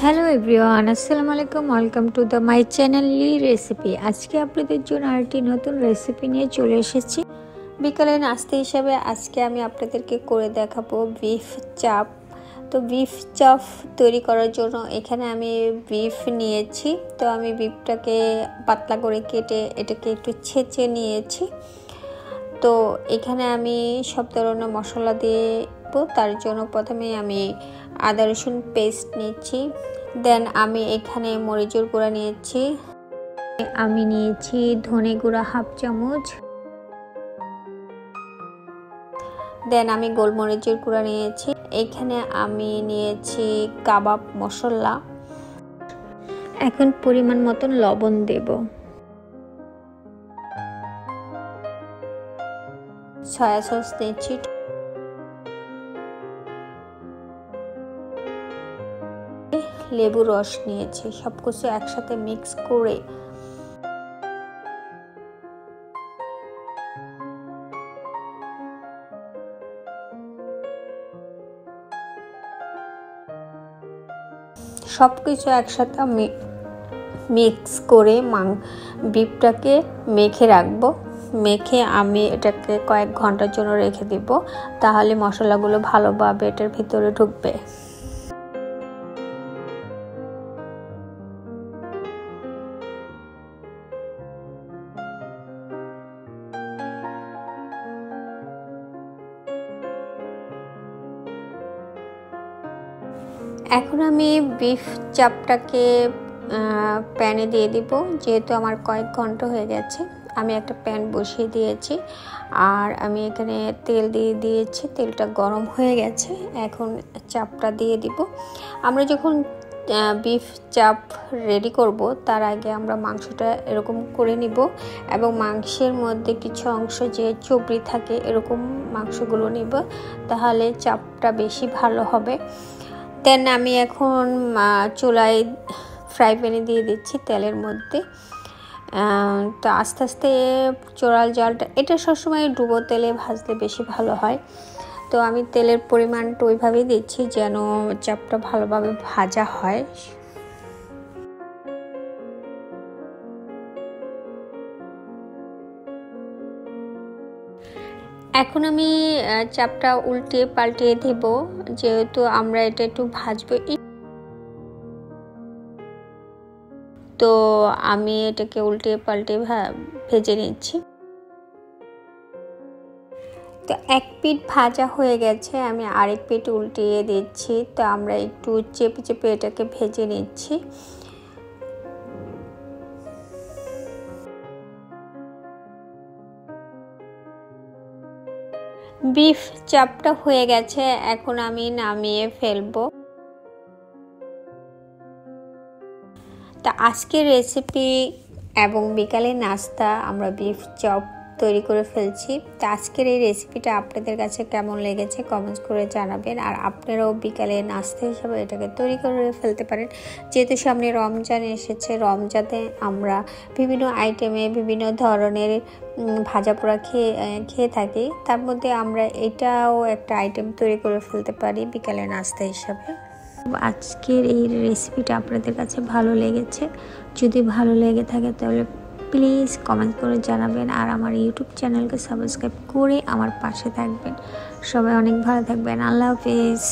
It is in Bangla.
হ্যালো এভরিওয়ান, আসসালামু আলাইকুম। Welcome to the my channel recipe. আজকে আপনাদের জন্য আরেকটি নতুন রেসিপি নিয়ে চলে এসেছি। বিকালে নাস্তা হিসাবে আজকে আমি আপনাদেরকে করে দেখাবো বিফ চাপ। তো বিফ চাপ তৈরি করার জন্য এখানে আমি বিফ নিয়েছি। তো আমি বিফটাকে পাতলা করে কেটে এটাকে একটু ছেঁচে নিয়েছি। তো এখানে আমি সব ধরনের মশলা দিয়ে তার জন্য প্রথমে আমি আদা রসুন পেস্ট নিচ্ছি। দেন আমি এখানে মরিচের গুঁড়া নিয়েছি, আমি নিয়েছি ধনে গুঁড়া হাফ চামচ, দেন আমি গোলমরিচের গুঁড়া নিয়েছি। এখানে আমি নিয়েছি কাবাব মশলা। এখন পরিমাণ মতন লবণ দেব। সয়া সস নিচ্ছি, লেবু রস নিয়েছি। সবকিছু একসাথে মিক্স করে সবকিছু একসাথে আমি মিক্স করে বিফটাকে মেখে রাখবো। মেখে আমি এটাকে কয়েক ঘন্টার জন্য রেখে দিব, তাহলে মশলাগুলো ভালোভাবে এটার ভিতরে ঢুকবে। এখন আমি বিফ চাপটাকে প্যানে দিয়ে দিব। যেহেতু আমার কয়েক ঘন্টা হয়ে গেছে, আমি একটা প্যান বসিয়ে দিয়েছি আর আমি এখানে তেল দিয়ে দিয়েছি। তেলটা গরম হয়ে গেছে, এখন চাপটা দিয়ে দিব। আমরা যখন বিফ চাপ রেডি করব তার আগে আমরা মাংসটা এরকম করে নিব এবং মাংসের মধ্যে কিছু অংশ যে চর্বি থাকে এরকম মাংসগুলো নিব, তাহলে চাপটা বেশি ভালো হবে। দেন আমি এখন চুলায় ফ্রাই প্যানে দিয়ে দিচ্ছি তেলের মধ্যে। তো আস্তে আস্তে চোরাল জালটা এটা সবসময় ডুবো তেলে ভাজলে বেশি ভালো হয়। তো আমি তেলের পরিমাণটা ওইভাবেই দিচ্ছি যেন চাপটা ভালোভাবে ভাজা হয়। এখন আমি চাপটা উল্টে পাল্টিয়ে দেব, যেহেতু আমরা এটা একটু ভাজবো। তো আমি এটাকে উল্টে পাল্টে ভেজে নিচ্ছি। তো এক পিঠ ভাজা হয়ে গেছে, আমি আরেক পিঠ উল্টিয়ে দিচ্ছি। তো আমরা একটু চেপে চেপে এটাকে ভেজে নিচ্ছি। বিফ চাপটা হয়ে গেছে, এখন আমি নামিয়ে ফেলবো। তা আজকের রেসিপি এবং বিকালে নাস্তা আমরা বিফ চপ তৈরি করে ফেলছি। তো আজকের এই রেসিপিটা আপনাদের কাছে কেমন লেগেছে কমেন্টস করে জানাবেন। আর আপনারাও বিকালে নাস্তা হিসাবে এটাকে তৈরি করে ফেলতে পারেন। যেহেতু সামনে রমজান এসেছে, রমজানে আমরা বিভিন্ন আইটেমে বিভিন্ন ধরনের ভাজা পোড়া খেয়ে থাকি, তার মধ্যে আমরা এটাও একটা আইটেম তৈরি করে ফেলতে পারি বিকালে নাস্তা হিসাবে। আজকের এই রেসিপিটা আপনাদের কাছে ভালো লেগেছে, যদি ভালো লেগে থাকে তাহলে প্লিজ কমেন্ট করে জানাবেন। আর আমার ইউটিউব চ্যানেলকে সাবস্ক্রাইব করে আমার পাশে থাকবেন। সবাই অনেক ভালো থাকবেন। আল্লাহ হাফেজ।